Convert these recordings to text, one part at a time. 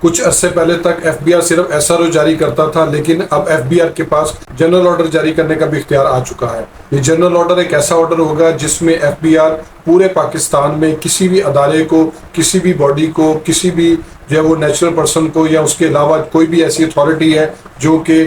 कुछ अरसे पहले तक एफबीआर सिर्फ एसआरओ जारी करता था, लेकिन अब एफबीआर के पास जनरल ऑर्डर जारी करने का भी इख्तियार आ चुका है। ये जनरल ऑर्डर एक ऐसा ऑर्डर होगा जिसमें एफबीआर पूरे पाकिस्तान में किसी भी अदारे को, किसी भी बॉडी को, किसी भी जो है वो नेचुरल पर्सन को या उसके अलावा कोई भी ऐसी अथॉरिटी है जो कि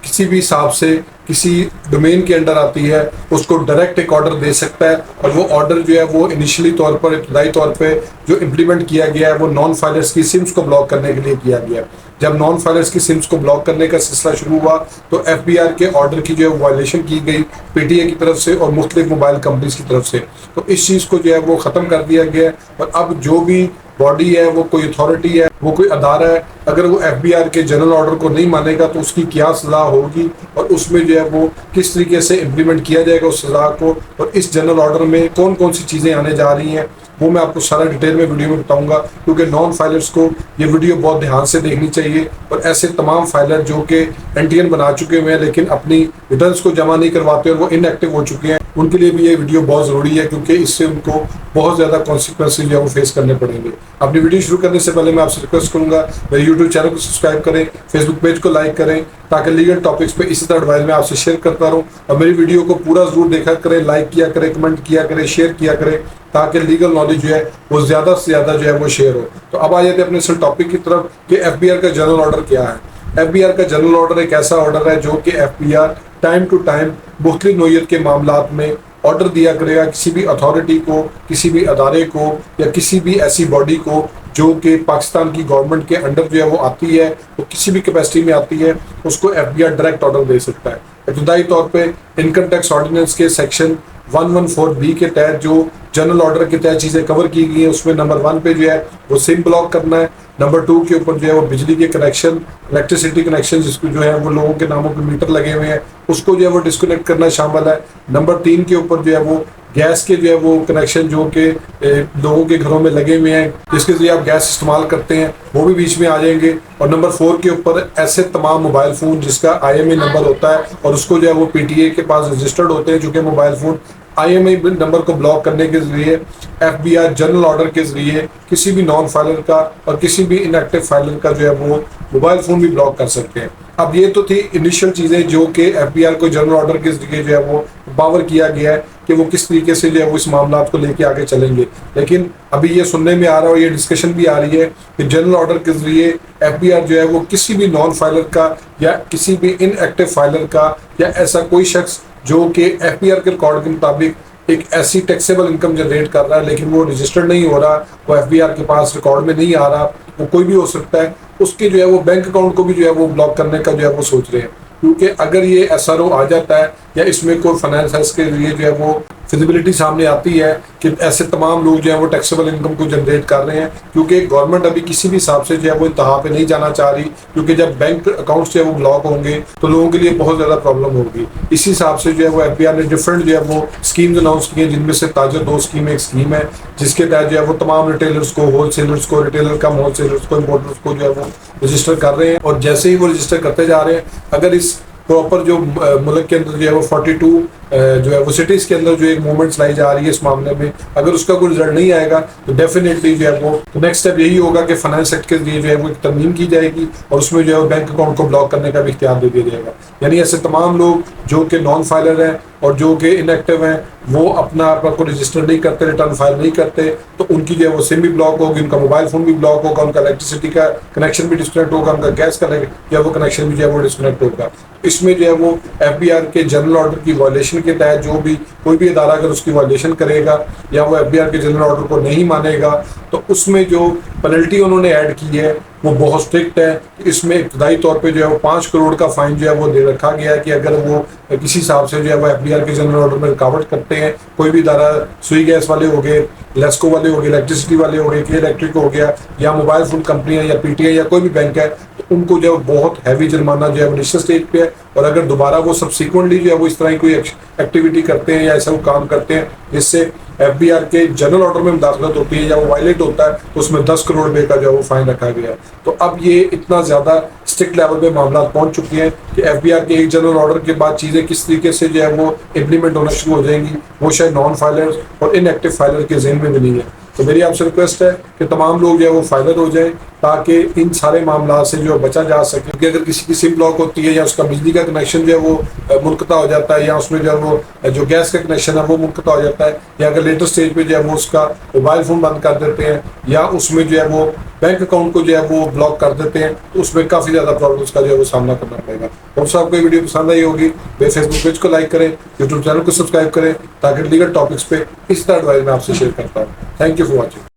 किसी भी हिसाब से किसी डोमेन के अंडर आती है, उसको डायरेक्ट एक ऑर्डर दे सकता है। और वो ऑर्डर जो है वो इनिशियली तौर पर, इब्तदाई तौर पे जो इम्प्लीमेंट किया गया है वो नॉन फाइलर्स की सिम्स को ब्लॉक करने के लिए किया गया। जब नॉन फाइलर्स की सिम्स को ब्लॉक करने का सिलसिला शुरू हुआ तो एफबीआर के ऑर्डर की जो है वायलेशन की गई पीटीए की तरफ से और मुख्तलिफ मोबाइल कंपनीज की तरफ से। तो इस चीज़ को जो है वो ख़त्म कर दिया गया है। और अब जो भी बॉडी है, वो कोई अथॉरिटी है, वो कोई अदारा है, अगर वो एफबीआर के जनरल ऑर्डर को नहीं मानेगा तो उसकी क्या सज़ा होगी और उसमें जो है वो किस तरीके से इम्प्लीमेंट किया जाएगा उस सज़ा को, और इस जनरल ऑर्डर में कौन कौन सी चीज़ें आने जा रही हैं, वो मैं आपको सारा डिटेल में वीडियो में बताऊंगा। क्योंकि नॉन फाइलर्स को ये वीडियो बहुत ध्यान से देखनी चाहिए और ऐसे तमाम फाइलर जो कि एनटीएन बना चुके हुए हैं लेकिन अपनी रिटर्न्स को जमा नहीं करवाते और वो इनएक्टिव हो चुके हैं, उनके लिए भी ये वीडियो बहुत ज़रूरी है, क्योंकि इससे उनको बहुत ज़्यादा कॉन्सिक्वेंसेस जो है वो फेस करने पड़ेंगे। अपनी वीडियो शुरू करने से पहले मैं आपसे रिक्वेस्ट करूंगा, मेरे यूट्यूब चैनल को सब्सक्राइब करें, फेसबुक पेज को लाइक करें, ताकि लीगल टॉपिक्स पे इसी तरह एडवाइस मैं आपसे शेयर करता रहूं। और मेरी वीडियो को पूरा ज़रूर देखा करें, लाइक किया करें, कमेंट किया करें, शेयर किया करें, ताकि लीगल नॉलेज जो है वो ज़्यादा से ज़्यादा जो है वो शेयर हो। तो अब आ जाते हैं अपने असल टॉपिक की तरफ कि एफबीआर का जनरल ऑर्डर क्या है। एफबीआर का जनरल ऑर्डर एक ऐसा ऑर्डर है जो कि एफबीआर टाइम टू टाइम मुख्तलिफ नौइयत के मामलात में ऑर्डर दिया करेगा किसी भी अथॉरिटी को, किसी भी अदारे को या किसी भी ऐसी बॉडी को जो कि पाकिस्तान की गवर्नमेंट के अंडर जो है वो आती है, वो किसी भी कैपेसिटी में आती है, उसको एफबीआर डायरेक्ट ऑर्डर दे सकता है। इब्तदाई तौर पे इनकम टैक्स ऑर्डिनेंस के सेक्शन 114B के तहत जो जनरल ऑर्डर के तहत चीज़ें कवर की गई हैं, उसमें नंबर 1 पे जो है वो सिम ब्लॉक करना है, नंबर 2 के ऊपर जो है वो बिजली के कनेक्शन, इलेक्ट्रिसिटी कनेक्शन जिसको जो है वो लोगों के नामों के मीटर लगे हुए हैं उसको जो है वो डिस्कनेक्ट करना शामिल है। नंबर 3 के ऊपर जो है वो गैस के जो है वो कनेक्शन जो कि लोगों के घरों में लगे हुए हैं, जिसके जरिए आप गैस इस्तेमाल करते हैं, वो भी बीच में आ जाएंगे। और नंबर 4 के ऊपर ऐसे तमाम मोबाइल फ़ोन जिसका IMEI नंबर होता है और उसको जो है वो पीटीए के पास रजिस्टर्ड होते हैं, जो कि मोबाइल फ़ोन IMEI नंबर को ब्लॉक करने के जरिए एफबीआर जनरल ऑर्डर के जरिए किसी भी नॉन फाइलर का और किसी भी इनएक्टिव फाइलर का जो है वो मोबाइल फ़ोन भी ब्लॉक कर सकते हैं। अब ये तो थी इनिशियल चीज़ें जो कि एफबीआर को जनरल ऑर्डर के जरिए जो है वो पावर किया गया है कि वो किस तरीके से जो है वो इस मामला को लेके आगे चलेंगे। लेकिन अभी ये सुनने में आ रहा है और ये डिस्कशन भी आ रही है कि जनरल ऑर्डर के जरिए एफबीआर जो है वो किसी भी नॉन फाइलर का या किसी भी इनएक्टिव फाइलर का या ऐसा कोई शख्स जो कि एफबीआर के रिकॉर्ड के मुताबिक एक ऐसी टैक्सेबल इनकम जनरेट कर रहा है लेकिन वो रजिस्टर्ड नहीं हो रहा, वो एफबीआर के पास रिकॉर्ड में नहीं आ रहा, वो कोई भी हो सकता है, उसके जो है वो बैंक अकाउंट को भी जो है वो ब्लॉक करने का जो है वो सोच रहे हैं। क्योंकि अगर ये एसआरओ आ जाता है या इसमें कोई फाइनेंस के लिए जो है वो फिजिबिलिटी सामने आती है कि ऐसे तमाम लोग जो है वो टैक्सेबल इनकम को जनरेट कर रहे हैं, क्योंकि गवर्नमेंट अभी किसी भी हिसाब से जो है वो इंतहा पे नहीं जाना चाह रही, क्योंकि जब बैंक अकाउंट्स जो है वो ब्लॉक होंगे तो लोगों के लिए बहुत ज़्यादा प्रॉब्लम होगी। इसी हिसाब से जो है वो एफबीआर ने डिफरेंट जो है वो स्कीम्स अनाउंस की हैं, जिनमें से ताजर 2 स्कीम एक स्कीम है जिसके तहत जो है वो तमाम रिटेलर्स को, होलसेलर्स को, रिटेलर कम होलसेलर्स को, इम्पोर्टर्स को जो है वो रजिस्टर कर रहे हैं। और जैसे ही वो रजिस्टर करते जा रहे हैं, अगर इस प्रॉपर जो मुल्क के अंदर जो है वो 42 जो है वो सिटीज़ के अंदर जो एक मूवमेंट्स लाई जा रही है इस मामले में, अगर उसका कोई रिजल्ट नहीं आएगा तो डेफिनेटली जो है वो नेक्स्ट स्टेप यही होगा कि फाइनेंस एक्ट के जरिए जो है वो एक तरमीम की जाएगी और उसमें जो है बैंक अकाउंट को ब्लॉक करने का भी इख्तियार दे दिया जाएगा। यानी ऐसे तमाम लोग जो कि नॉन फाइलर हैं और जो कि इनएक्टिव हैं, वो अपना आप को रजिस्टर नहीं करते, रिटर्न फाइल नहीं करते, तो उनकी जो है वो सिम भी ब्लॉक होगी, उनका मोबाइल फ़ोन भी ब्लॉक होगा, उनका इलेक्ट्रिसिटी का कनेक्शन भी डिस्कनेक्ट होगा, उनका गैस का जो है वो कनेक्शन भी जो है वो डिस्कनेक्ट होगा। इसमें जो है वो एफबीआर के जनरल ऑर्डर की वायलेशन के तहत जो भी कोई भी अदारा अगर उसकी वायलेशन करेगा या वो एफबीआर के जनरल ऑर्डर को नहीं मानेगा तो उसमें जो पेनल्टी उन्होंने ऐड की है वो बहुत स्ट्रिक्ट है। इसमें इब्तदाई तौर पे जो है वो 5 करोड़ का फाइन जो है वो दे रखा गया है कि अगर वो किसी हिसाब से जो है वो एफबीआर के जनरल ऑर्डर में रुकावट करते हैं, कोई भी इदारा, सुई गैस वाले हो गए, लेस्को वाले हो गए, इलेक्ट्रिसिटी वाले हो गए, के इलेक्ट्रिक हो गया, या मोबाइल फ़ोन कंपनियां या पीटीआई या कोई भी बैंक है, तो उनको जो है बहुत हैवी जुर्माना जो है वो इनिशियल स्टेज पे है। और अगर दोबारा वो सब्सिक्वेंटली जो है वो इस तरह की कोई एक्टिविटी करते हैं या ऐसा वो काम करते हैं जिससे एफबीआर के जनरल ऑर्डर में मुदाखलत होती है या वो वायलेट होता है, तो उसमें 10 करोड़ रुपए का जो है वो फाइन रखा गया है। तो अब ये इतना ज़्यादा स्ट्रिक्ट लेवल पे मामला पहुंच चुके हैं कि एफबीआर के एक जनरल ऑर्डर के बाद चीज़ें किस तरीके से जो है वो इम्प्लीमेंट होना शुरू हो जाएंगी, वो शायद नॉन फाइलर और इनएक्टिव फाइलर के जहन में भी नहीं है। तो मेरी आपसे रिक्वेस्ट है कि तमाम लोग जो है वो फाइनल हो जाए, ताकि इन सारे मामला से जो बचा जा सके। क्योंकि अगर किसी की सिम ब्लॉक होती है या उसका बिजली का कनेक्शन जो है वो मुनक़ता हो जाता है, या उसमें जो है वो जो गैस का कनेक्शन है वो मुनक़ता हो जाता है, या अगर लेटर स्टेज पे जो है वो उसका मोबाइल फ़ोन बंद कर देते हैं, या उसमें जो है वो बैंक अकाउंट को जो है वो ब्लॉक कर देते हैं, तो उसमें काफ़ी ज़्यादा प्रॉब्लम्स का जो है वो सामना करना पड़ेगा। तो आपको ये वीडियो पसंद आई होगी, मेरे फेसबुक पेज को लाइक करें, यूट्यूब चैनल को सब्सक्राइब करें, ताकि लीगल टॉपिक्स पे इस तरह एडवाइस मैं आपसे शेयर करता हूँ। Thank you for watching.